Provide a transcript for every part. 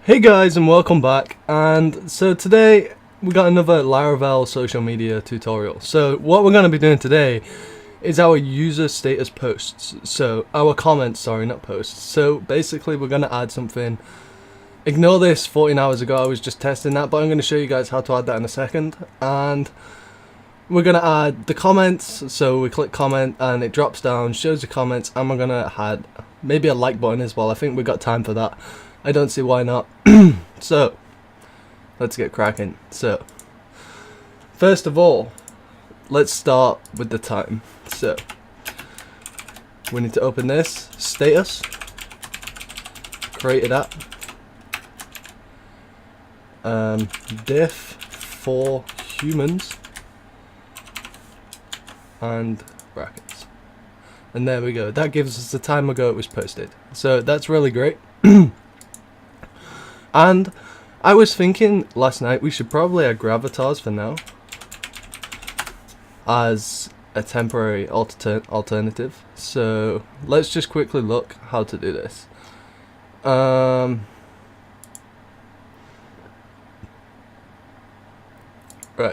Hey guys, and welcome back. And so today we got another Laravel social media tutorial. So what we're going to be doing today is our user status posts. So our comments, sorry, not posts. So basically we're going to add something. Ignore this 14 hours ago, I was just testing that, but I'm going to show you guys how to add that in a second. And we're going to add the comments. So we click comment and it drops down, shows the comments, and we're going to add maybe a like button as well. I think we got time for that. I don't see why not. So let's get cracking. So first of all, let's start with the time. So we need to open this status, create it app, diff for humans, and brackets, and there we go. That gives us the time ago it was posted, so that's really great. And I was thinking last night we should probably add gravatars for now as a temporary alternative. So let's just quickly look how to do this. Right,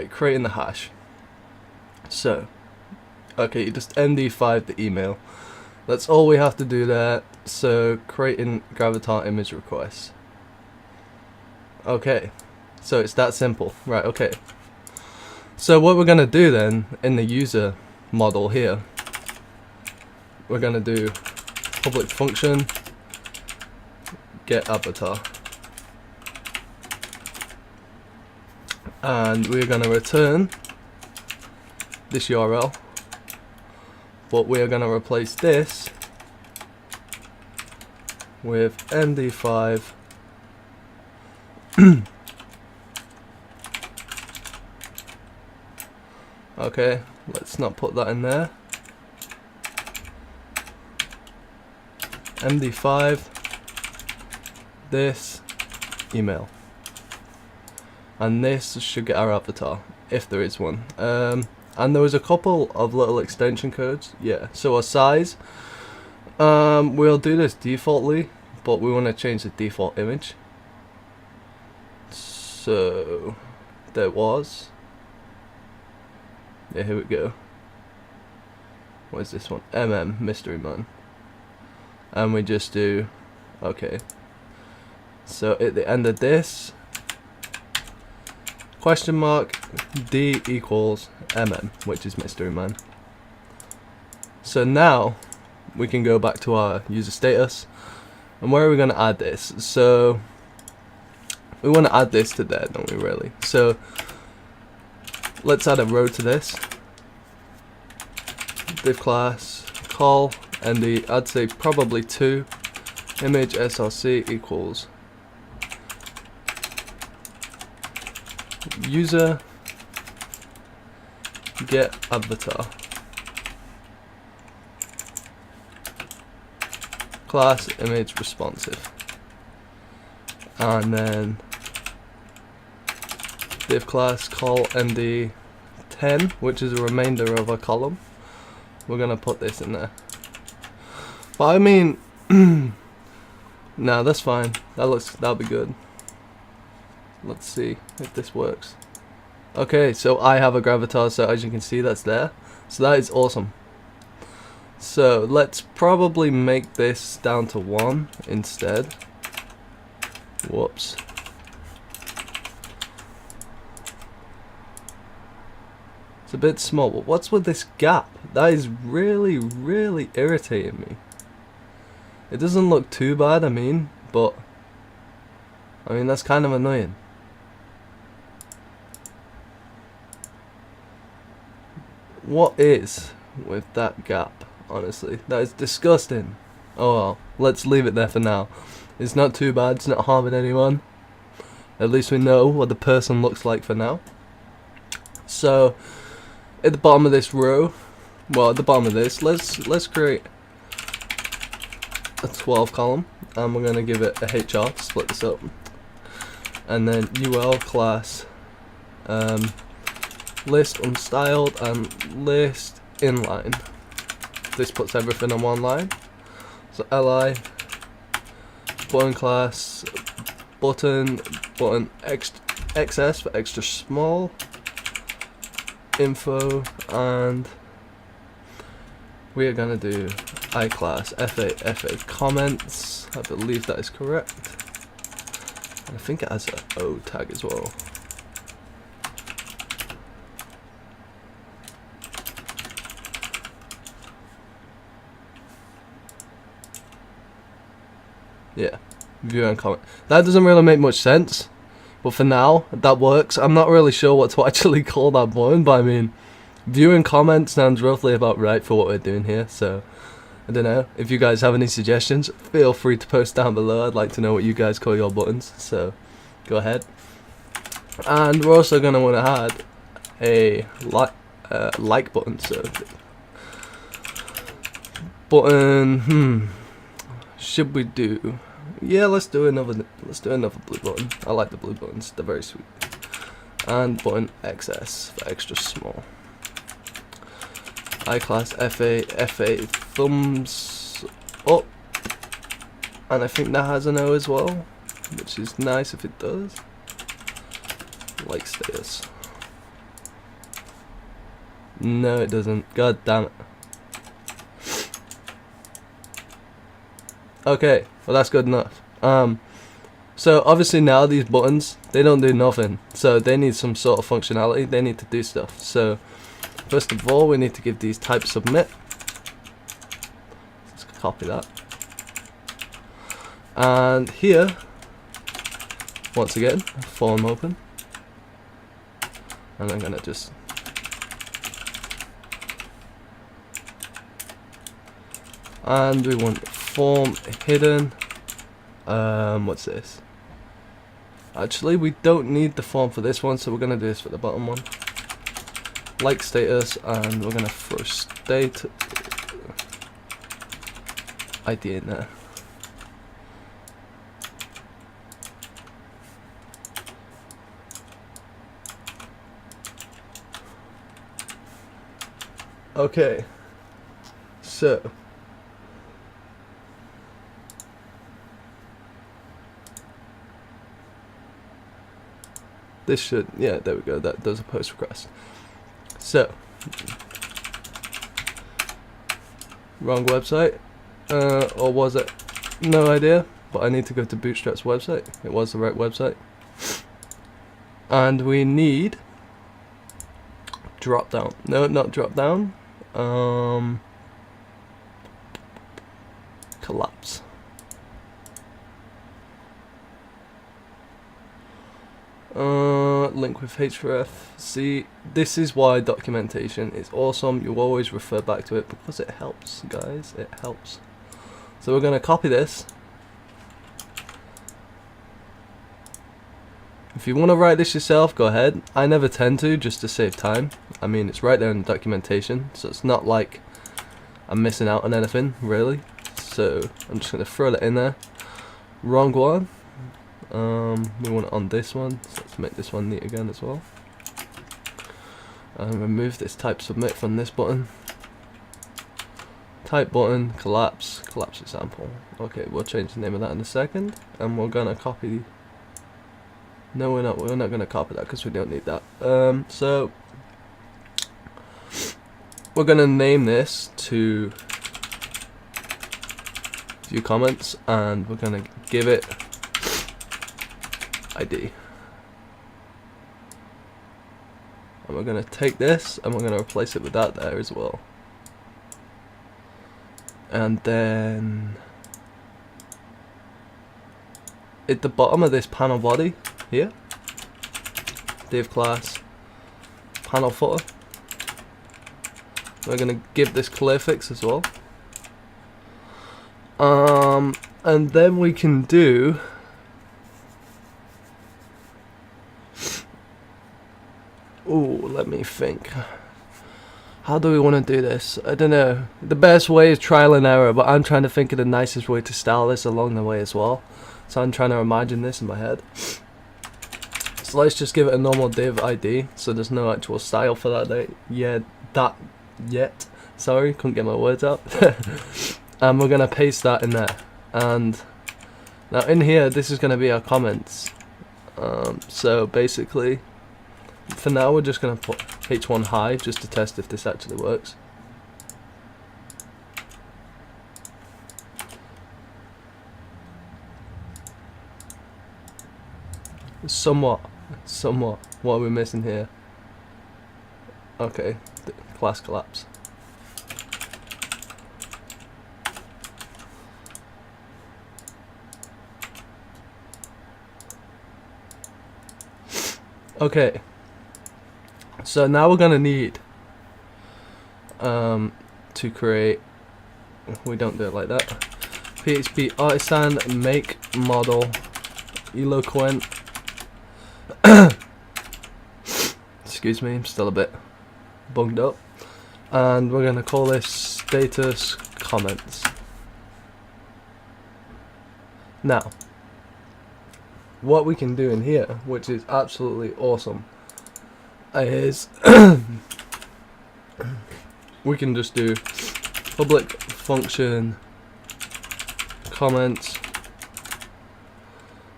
creating the hash. So okay, you just MD5 the email. That's all we have to do there. So creating gravatar image request. Okay, so it's that simple. Right, okay. So what we're going to do then in the user model here, we're going to do public function get avatar, and we're going to return this URL, but we are going to replace this with MD5 okay, let's not put that in there. MD5 this email, and this should get our avatar if there is one. And there was a couple of little extension codes. Yeah, so our size, we'll do this defaultly, but we want to change the default image. So there was, yeah, here we go. What is this one? Mystery Man. And we just do, okay. So at the end of this, question mark D equals which is Mystery Man. So now we can go back to our user status, and where are we going to add this? So we want to add this to there, don't we really? So let's add a row to this. Div class call MD, I'd say probably 2 image src equals user get avatar class image responsive, and then div class call MD10, which is a remainder of a column. We're gonna put this in there, but I mean no, that's fine, that'll be good. Let's see if this works. Okay, so I have a gravatar, so as you can see that's there, so that is awesome. So let's probably make this down to 1 instead. Whoops. It's a bit small, but what's with this gap? That is really, really irritating me. It doesn't look too bad, I mean, but that's kind of annoying. What is with that gap? Honestly, that is disgusting. Oh well, let's leave it there for now. It's not too bad, it's not harming anyone. At least we know what the person looks like for now. So at the bottom of this row, well, at the bottom of this, let's create a 12 column, and we're going to give it a HR to split this up, and then ul class list unstyled and list inline. This puts everything on one line. So li button class button XS for extra small, info, and we are gonna do iClass FA comments. I believe that is correct. And I think it has an O tag as well. Yeah, view and comment. That doesn't really make much sense, but for now, that works. I'm not really sure what to actually call that button, but I mean, view and comment sounds roughly about right for what we're doing here, so I don't know. If you guys have any suggestions, feel free to post down below. I'd like to know what you guys call your buttons, so go ahead. And we're also going to want to add a like button, so button, should we do, yeah, let's do another blue button. I like the blue buttons, they're very sweet. And button XS for extra small. iClass FA thumbs up, and I think that has an O as well, which is nice if it does. Like status. No, it doesn't. God damn it. Okay, well that's good enough. So obviously now these buttons, they don't do nothing, so they need some sort of functionality. They need to do stuff. So first of all, we need to give these type submit. Let's copy that. And here, once again, form open. And I'm gonna just and we want form hidden. What's this? Actually, we don't need the form for this one, so we're gonna do this for the bottom one. Like status, and we're gonna throw state ID in there. Okay, so this should, yeah, there we go, that does a post request. So, wrong website, or was it? No idea, but I need to go to Bootstrap's website. It was the right website. And we need drop down. No, not drop down. Collapse. Link with href. See, this is why documentation is awesome. You always refer back to it because it helps, guys. It helps. So we're gonna copy this. If you want to write this yourself, go ahead. I never tend to, just to save time. I mean, it's right there in the documentation, so it's not like I'm missing out on anything, really. So I'm just gonna throw that in there. Wrong one. We want it on this one, so let's make this one neat again as well. And remove this type submit from this button. Type button, collapse example. Okay, we'll change the name of that in a second, and we're gonna copy. No, we're not. We're not gonna copy that because we don't need that. So we're gonna name this to view comments, and we're gonna give it ID. And we're going to take this and we're going to replace it with that there as well. And then at the bottom of this panel body here, div class, panel footer, we're going to give this clear fix as well. And then we can do let me think. How do we want to do this? I don't know. The best way is trial and error, but I'm trying to think of the nicest way to style this along the way as well. So I'm trying to imagine this in my head. So let's just give it a normal div ID, so there's no actual style for that yet. Sorry, couldn't get my words out. And we're gonna paste that in there. And Now in here, this is going to be our comments. So basically, for now we're just going to put h1 high just to test if this actually works. Somewhat. What are we missing here? Okay, the class collapse. Okay, so now we're gonna need to create. We don't do it like that. PHP artisan make model eloquent. Excuse me, I'm still a bit bunged up. And we're gonna call this status comments. Now, what we can do in here, which is absolutely awesome, is we can just do public function comments,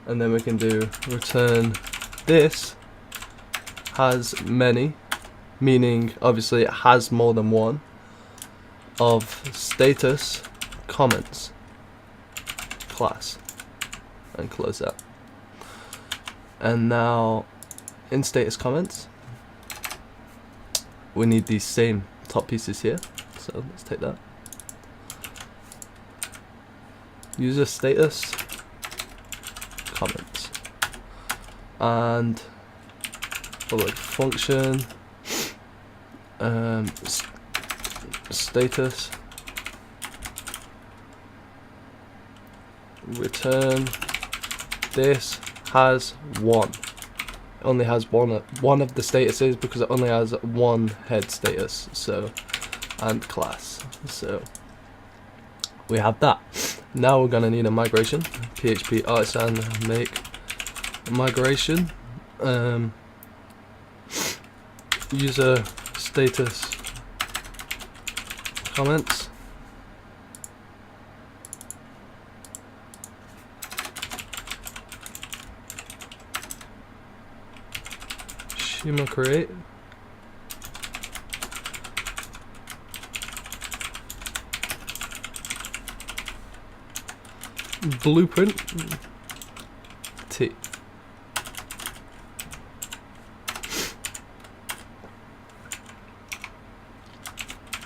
and then we can do return this has many, meaning obviously it has more than one, of status comments class, and close that. And now in status comments we need these same top pieces here, so let's take that. User status comments and public function status return this has one. It only has one of the statuses because it only has one head status, so, and class. So we have that. Now we're gonna need a migration. PHP artisan make migration. User status comments. Schema create. Blueprint T.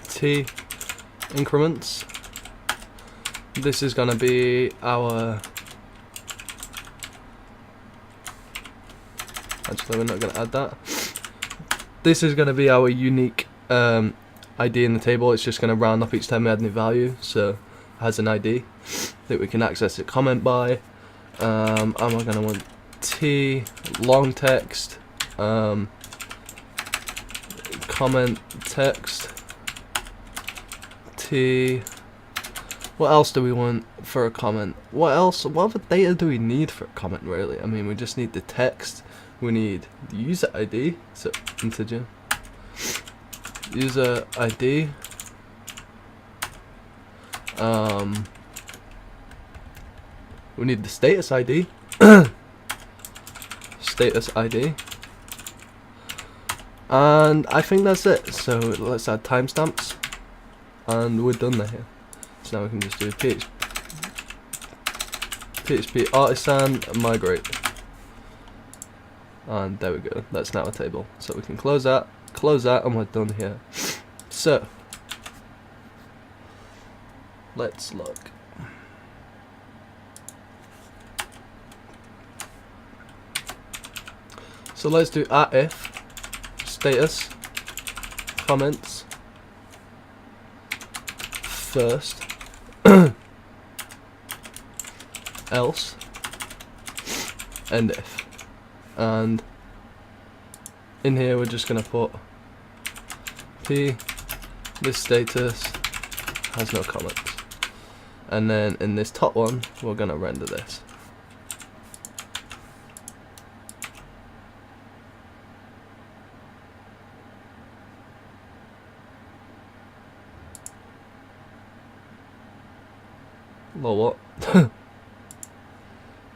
T increments. This is gonna be our, actually we're not gonna add that. This is gonna be our unique ID in the table. It's just gonna round up each time we add new value, so it has an ID that we can access it comment by. And we're gonna want T long text comment text T. What else do we want for a comment? What other data do we need for a comment, really? I mean, we just need the text, we need the user ID, so integer user ID, we need the status ID, status ID, and I think that's it. So let's add timestamps, and we're done there. So now we can just do PHP artisan migrate, and there we go. That's now a table. So we can close that, and we're done here. So let's look. So let's do if status comments first else and if, and in here we're just gonna put p this status has no comments, and then in this top one we're gonna render this. Well, what?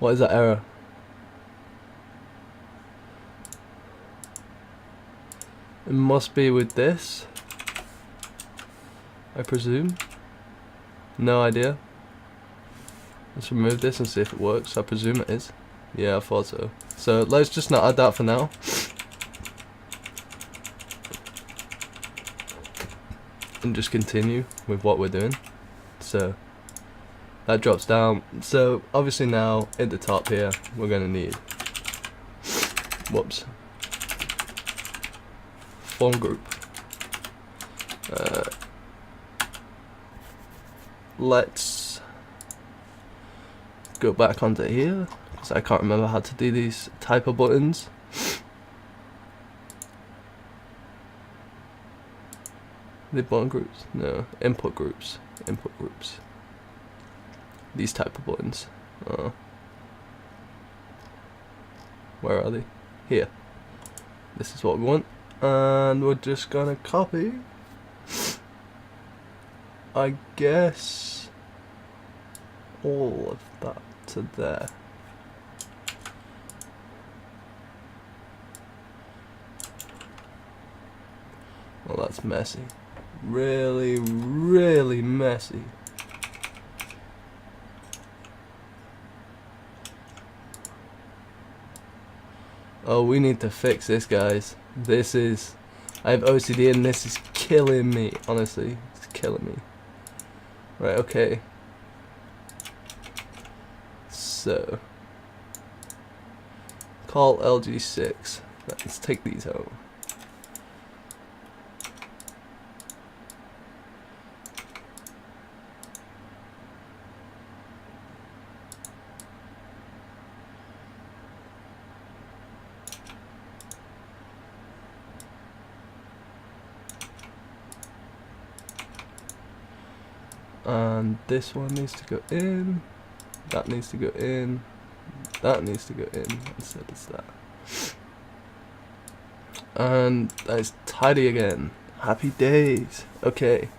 What is that error? It must be with this, I presume. No idea. Let's remove this and see if it works. I presume it is. Yeah, I thought so. So let's just not add that for now. And just continue with what we're doing. So that drops down. So obviously now at the top here we're gonna need form group. Let's go back onto here because I can't remember how to do these type of buttons. The button groups? No, input groups. Input groups. These type of buttons. Where are they? Here. This is what we want. And we're just gonna copy, I guess, all of that to there. Well, that's messy. Really, really messy. Oh, we need to fix this, guys. This is... I have OCD and this is killing me, honestly. It's killing me. Right, okay. So... call LG6. Let's take these out. And this one needs to go in, that needs to go in, that needs to go in, instead of that. And that is tidy again. Happy days. Okay,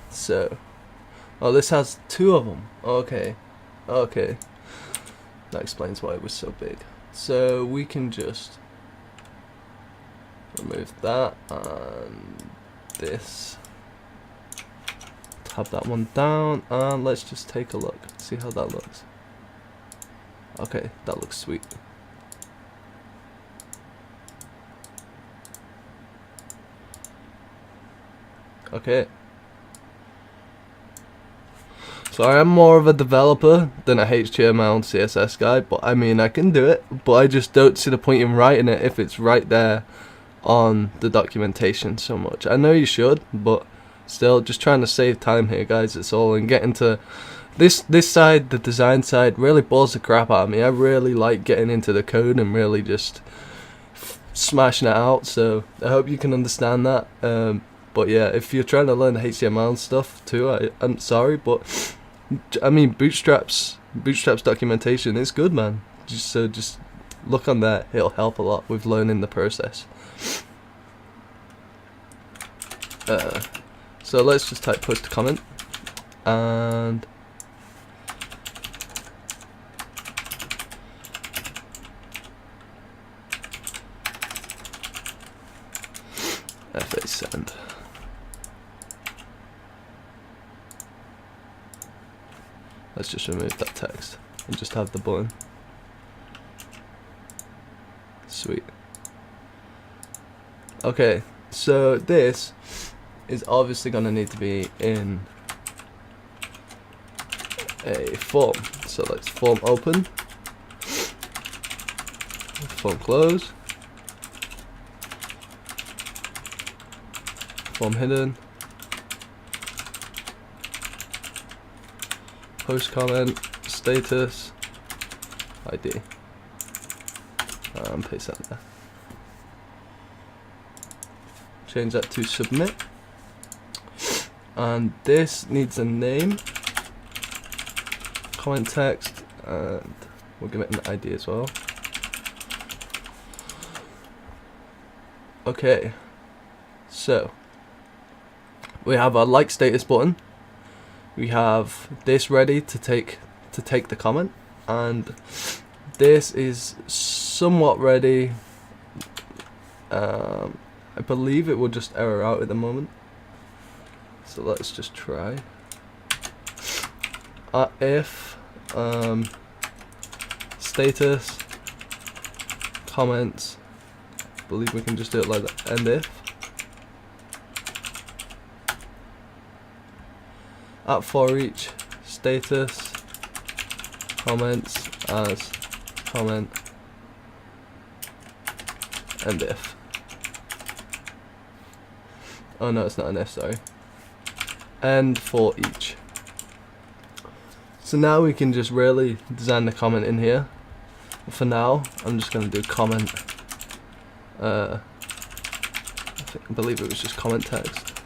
so, oh, this has two of them. Okay, okay. That explains why it was so big. So we can just remove that and this. Have that one down, and let's just take a look, see how that looks. Okay, that looks sweet. Okay. So I am more of a developer than a HTML and CSS guy, but I mean I can do it, but I just don't see the point in writing it if it's right there on the documentation so much. I know you should, but still, just trying to save time here, guys. It's all, and getting to this side, the design side, really bores the crap out of me. I really like getting into the code and really just smashing it out. So I hope you can understand that. But yeah, if you're trying to learn HTML and stuff too, I'm sorry, but I mean Bootstrap's documentation is good, man. Just look on that; it'll help a lot with learning the process. So let's just type post a comment and FA send. Let's just remove that text and just have the button. Sweet. Okay, so this is obviously going to need to be in a form. So let's form open, form close, form hidden, post comment, status, ID, and paste that there. Change that to submit. And this needs a name, comment text, and we'll give it an ID as well. Okay, so we have our like status button. We have this ready to take the comment, and this is somewhat ready. I believe it will just error out at the moment, so let's just try. If status comments, I believe we can just do it like that, and if at for each status comments as comment and if. Oh no, it's not an if, sorry. And for each. So now we can just really design the comment in here. For now, I'm just going to do comment. I believe it was just comment text.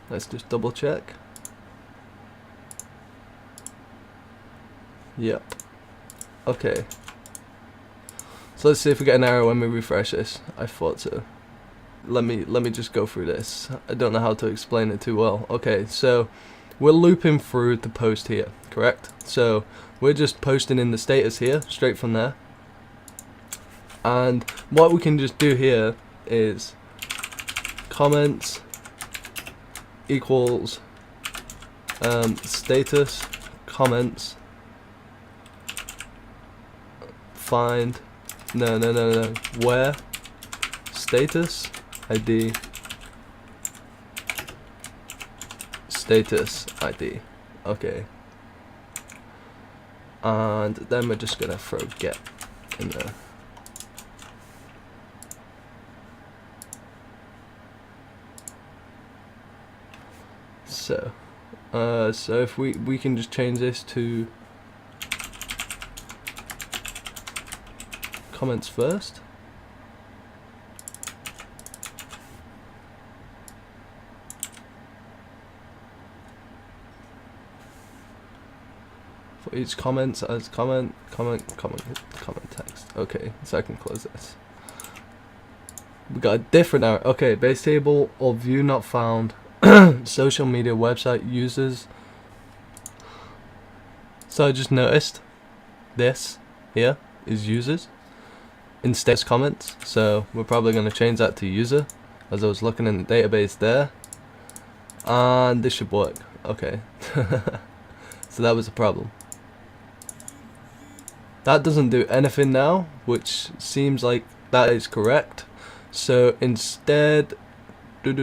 Let's just double check. Yep. Okay. So let's see if we get an error when we refresh this. I thought so. Let me just go through this. I don't know how to explain it too well. Okay, so we're looping through the post here, correct? So we're just posting in the status here, straight from there. And what we can just do here is comments equals status comments find where status ID status ID. Okay, and then we're just gonna throw get in there. So so if we can just change this to comments first. For each comments as comment text. Okay, so I can close this. We got a different error. Okay, base table or view not found. Social media website users. So I just noticed this here is users instead of comments, so we're probably going to change that to user, as I was looking in the database there, and this should work. Okay. So that was a problem. That doesn't do anything now, which seems like that is correct. So instead we're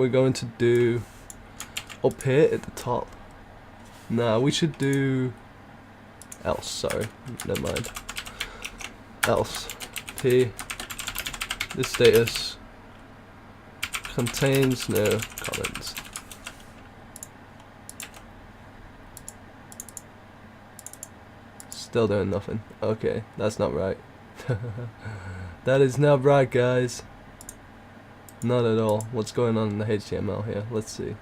going to do up here at the top. No, we should do else, sorry, never mind. Else p the status contains no comments. Still doing nothing. Okay, that's not right. That is not right, guys. Not at all. What's going on in the HTML here? Let's see.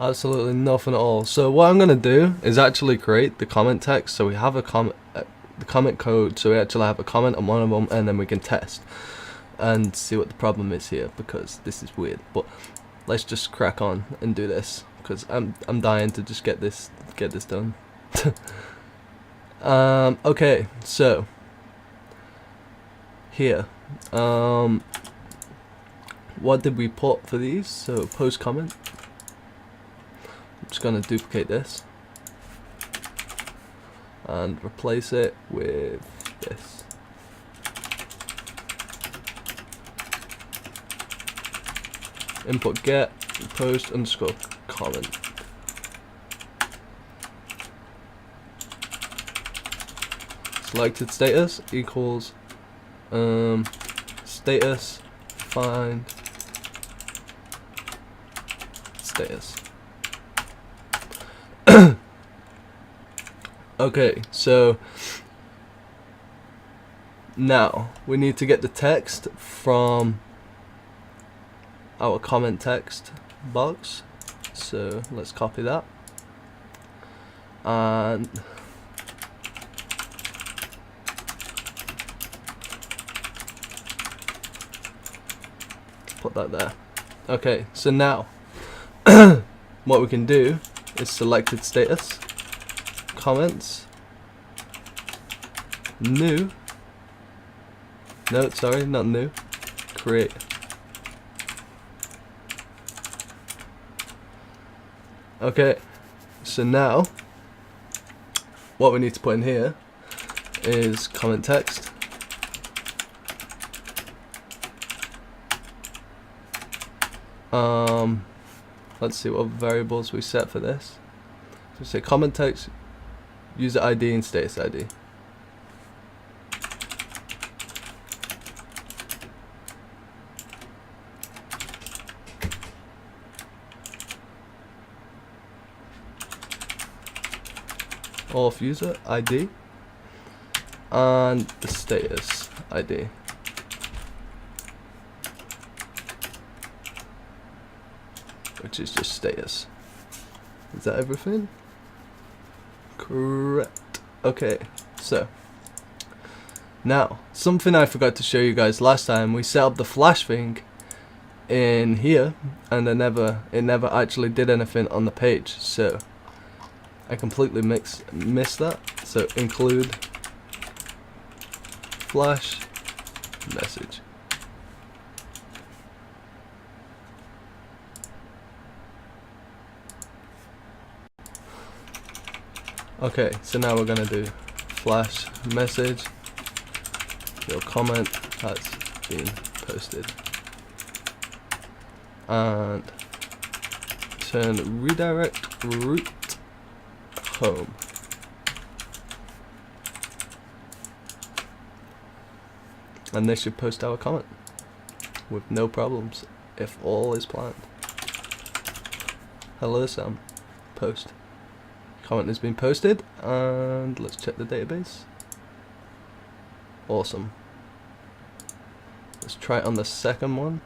Absolutely nothing at all. So what I'm gonna do is actually create the comment text, so we have a comment, the comment code, so we actually have a comment on one of them, and then we can test and see what the problem is here, because this is weird. But let's just crack on and do this, because I'm dying to just get this done. Okay, so here, what did we put for these? So post comment. I'm just gonna duplicate this and replace it with this. Input get post underscore comment. Selected status equals status find status. Okay, so now we need to get the text from our comment text box, so let's copy that and put that there. Okay, so now what we can do is selected status, comments, new, no, sorry, not new, create. Okay, so now what we need to put in here is comment text, let's see what variables we set for this. So say comment text, user ID and status ID. Of user ID and the status ID. Which is just status. Is that everything? Correct. Okay, so now something I forgot to show you guys last time, we set up the flash thing in here and it never actually did anything on the page, so I completely missed that. So include flash message. Okay, so now we're gonna do flash message. Your comment has been posted, and turn redirect route home. And this should post our comment with no problems if all is planned. Hello Sam, post. Comment has been posted, and let's check the database. Awesome. Let's try it on the second one.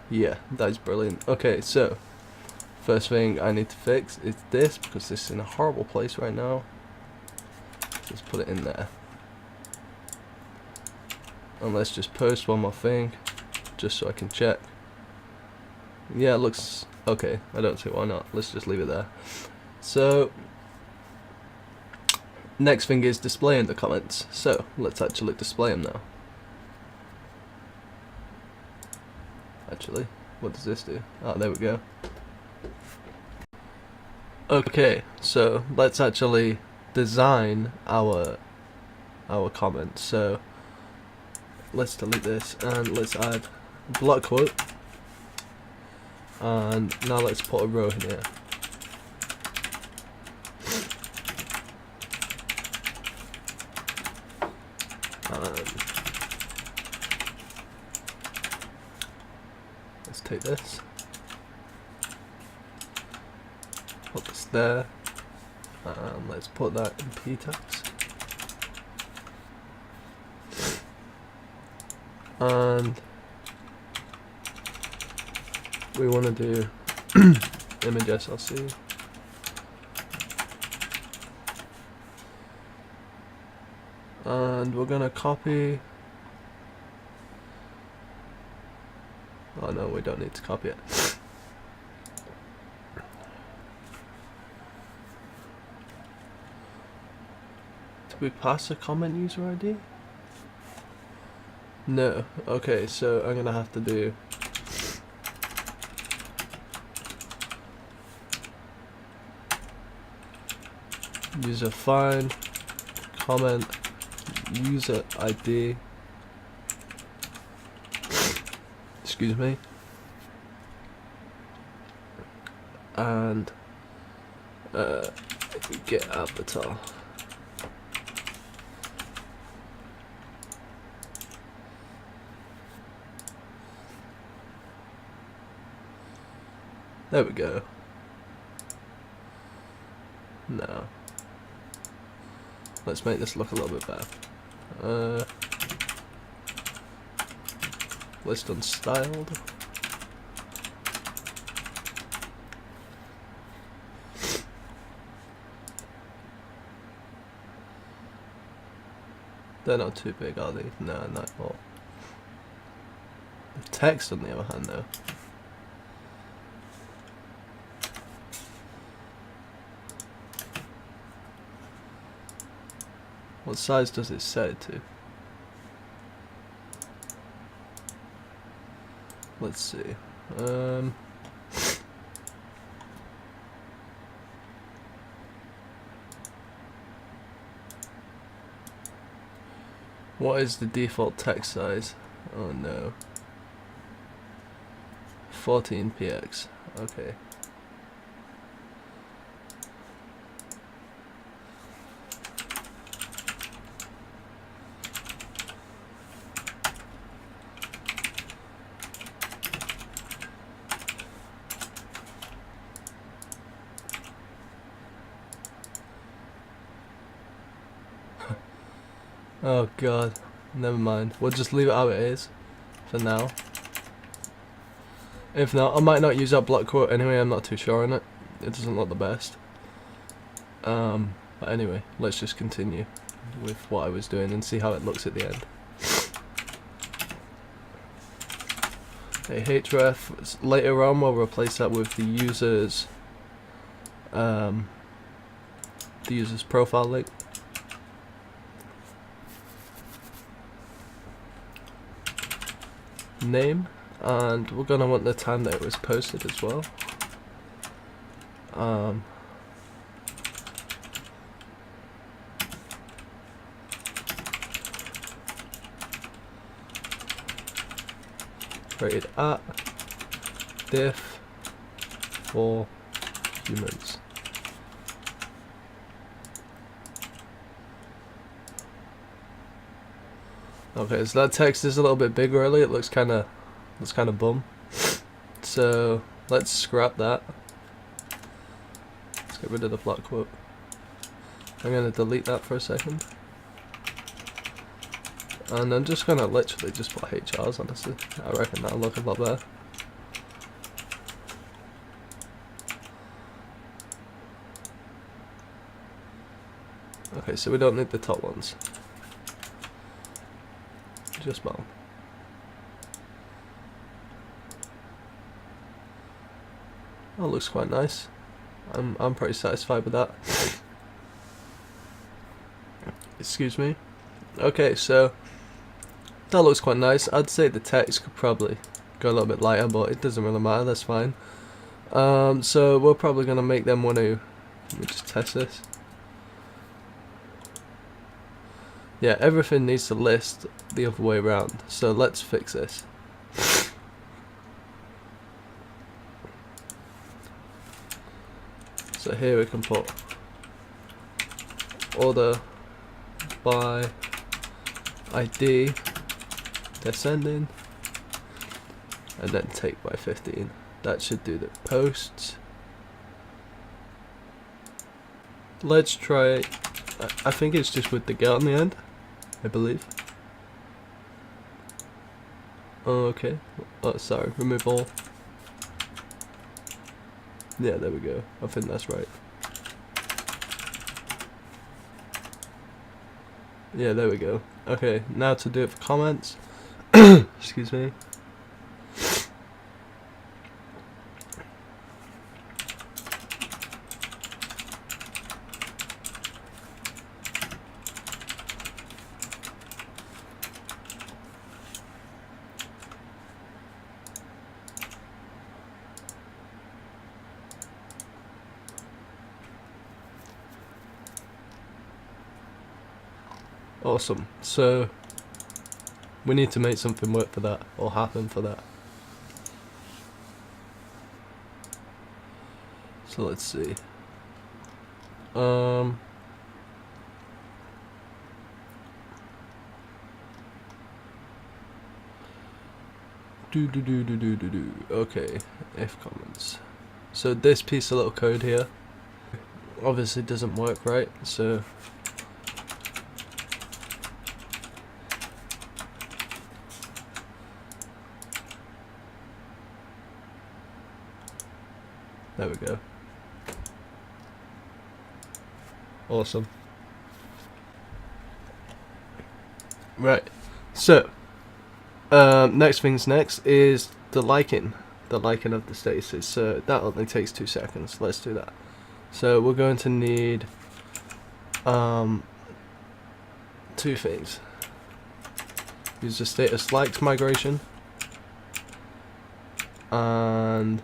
Yeah, that's brilliant. Okay, so first thing I need to fix is this, because this is in a horrible place right now. Let's put it in there. And let's just post one more thing, just so I can check. Yeah, it looks okay. I don't see why not. Let's just leave it there. So next thing is displaying the comments. So let's actually display them now. Actually, what does this do? Oh, there we go. Okay, so let's actually design our comments. So let's delete this and let's add block quote, and now let's put a row in here. Let's take this, put this there, and let's put that in p tags. And we want to do image SLC. And we're going to copy. Oh no, we don't need to copy it. Did we pass a comment user ID? No. Okay, so I'm gonna have to do user find comment user ID. Excuse me. And get avatar. There we go. Now, let's make this look a little bit better. List unstyled. They're not too big, are they? No, not at all. The text, on the other hand, though. What size does it set it to? Let's see. What is the default text size? Oh no. 14px. Okay. Oh god, never mind. We'll just leave it how it is for now. If not, I might not use that block quote anyway. I'm not too sure on it. It doesn't look the best. But anyway, let's just continue with what I was doing and see how it looks at the end. A href. Later on, we'll replace that with the user's profile link. Name, and we're gonna want the time that it was posted as well. Created at diff for humans. Okay, so that text is a little bit big really. It looks kind of bum. So let's scrap that. Let's get rid of the flat quote. I'm gonna delete that for a second, and I'm just gonna literally just put HRs. Honestly, I reckon that'll look a lot better. Okay, so we don't need the top ones. Just bottom. That looks quite nice. I'm pretty satisfied with that. Excuse me. Okay, so that looks quite nice. I'd say the text could probably go a little bit lighter, but it doesn't really matter. That's fine. So we're probably gonna make them want to. Let me just test this. Yeah, everything needs to list the other way around. So let's fix this. So here we can put order by ID descending, and then take by 15. That should do the posts. Let's try. I think it's just with the get on the end, I believe. Okay. Oh, sorry. Remove all. Yeah, there we go. I think that's right. Yeah, there we go. Okay, now to do it for comments. Excuse me. Awesome. So we need to make something work for that, or happen for that. So let's see. Okay, if comments. So this piece of little code here obviously doesn't work right, so there we go. Awesome. Right. So, next things next is the liking of the statuses. So that only takes 2 seconds. Let's do that. So we're going to need 2 things. Use the status likes migration and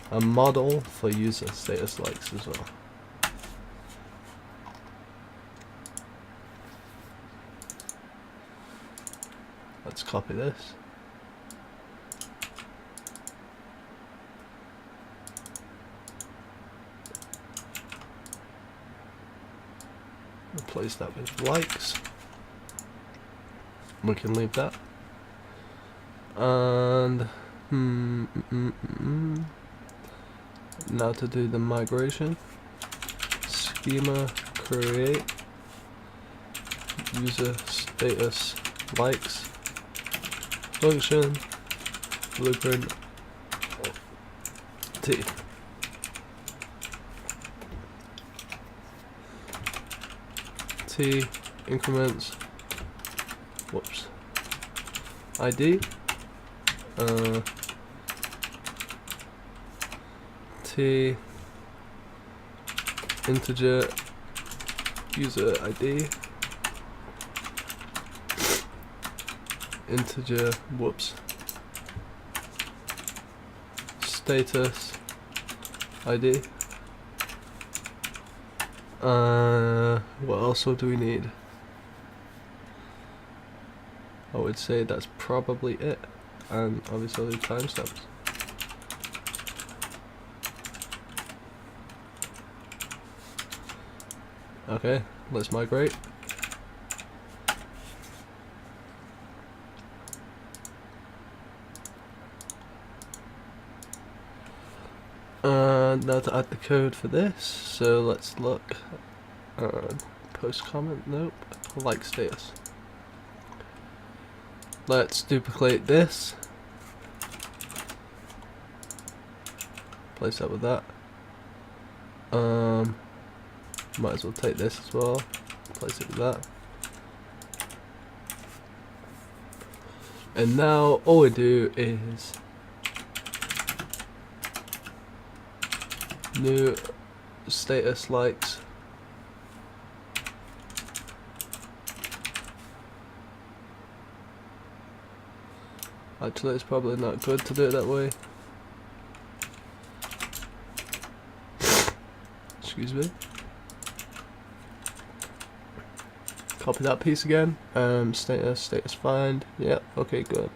a model for user status likes as well. Let's copy this. Replace that with likes. We can leave that. And now to do the migration. Schema create user status likes function blueprint T. T increments ID T integer user ID integer status ID. What else do we need? I would say that's probably it, and obviously the timestamps. Okay, let's migrate. Now to add the code for this, so let's look. Post comment, nope. Like status. Let's duplicate this. Place that with that. Might as well take this as well. Place it with that. And now all we do is new status likes. Actually, it's probably not good to do it that way. Excuse me. Copy that piece again. Status find. Yep, okay, good.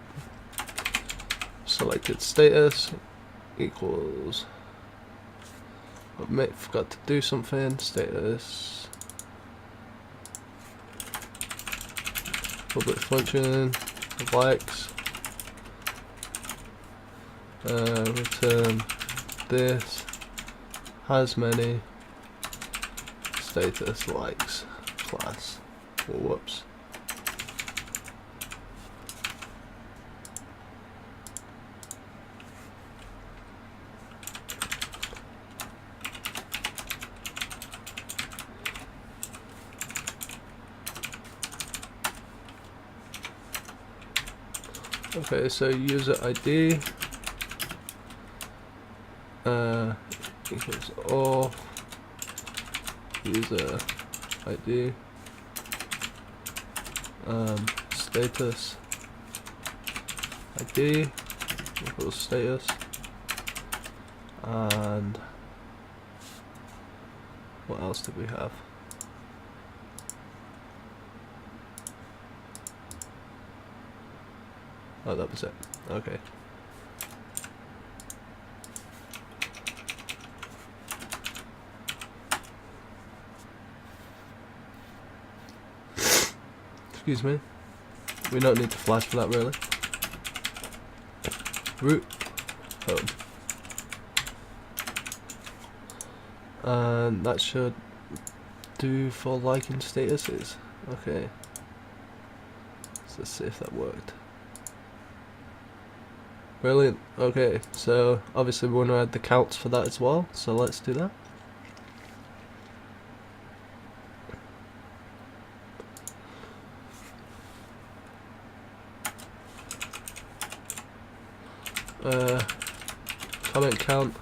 Selected status equals. I forgot to do something. Status. Public function. Likes. Return this has many status likes class. Whoops. Okay, so user ID equals all user ID status ID equals status, and what else did we have? Oh, that was it. Okay. Excuse me. We don't need to flash for that, really. Root home. And that should do for liking statuses. Okay. So let's see if that worked. Brilliant. Okay, so obviously we want to add the counts for that as well, so let's do that. comment count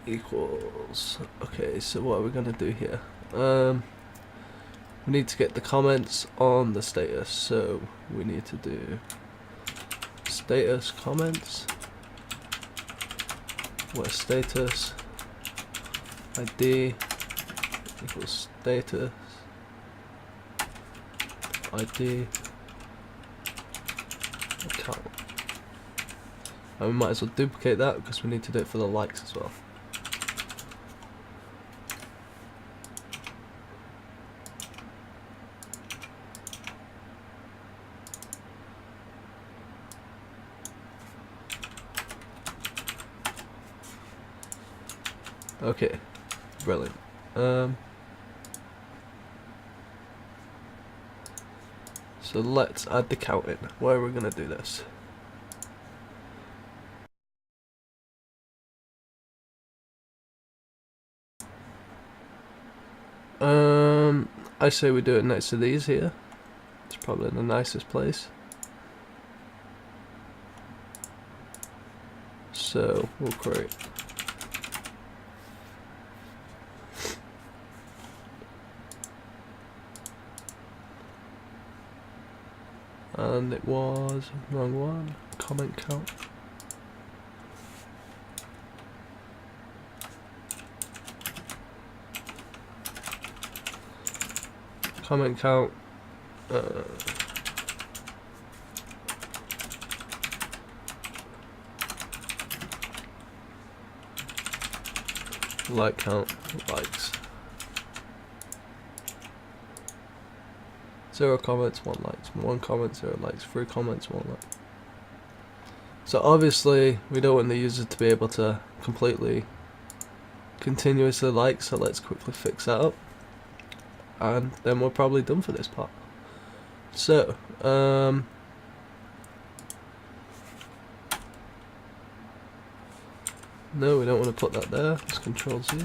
equals. Okay, so what are we gonna do here? We need to get the comments on the status, so we need to do status comments where status ID equals status ID account. And we might as well duplicate that because we need to do it for the likes as well. Okay, brilliant. So let's add the count in. Where are we gonna do this? I say we do it next to these here. It's probably the nicest place. So we'll create and it was wrong one. Comment count. Comment count. Like count. Likes. 0 comments, 1 likes. 1 comment, 0 likes. 3 comments, 1 like. So obviously we don't want the user to be able to completely continuously like, so let's quickly fix that up. And then we're probably done for this part. So, no, we don't want to put that there. Let's Control Z.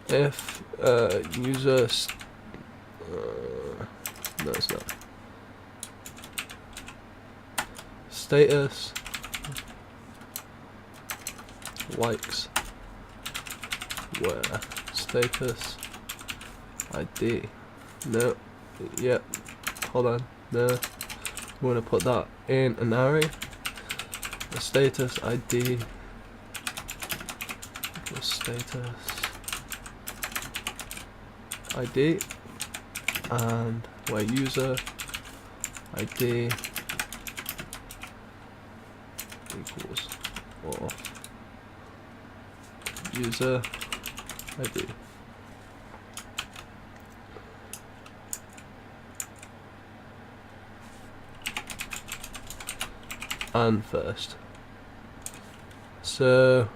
If user no, it's not. Status likes where status ID. No, yep. Hold on. No, we want to put that in an array. The status ID equals status ID, and where user ID equals or user ID. And first. So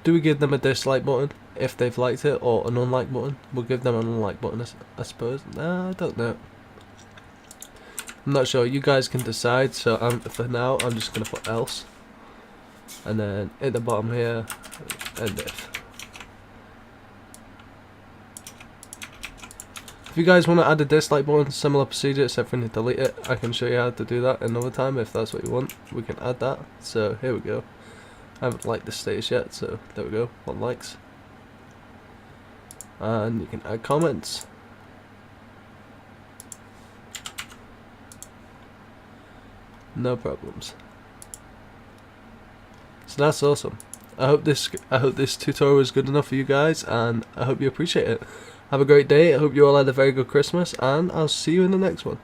do we give them a dislike button if they've liked it, or an unlike button? We'll give them an unlike button, I suppose. Nah, I don't know. I'm not sure. You guys can decide. So for now, I'm just gonna put else, and then at the bottom here, and if. If you guys want to add a dislike button, similar procedure except for when you delete it, I can show you how to do that another time if that's what you want. We can add that. So here we go. I haven't liked this status yet, so there we go. 1 likes. And you can add comments. No problems. So that's awesome. I hope this tutorial was good enough for you guys, and I hope you appreciate it. Have a great day. I hope you all had a very good Christmas, and I'll see you in the next one.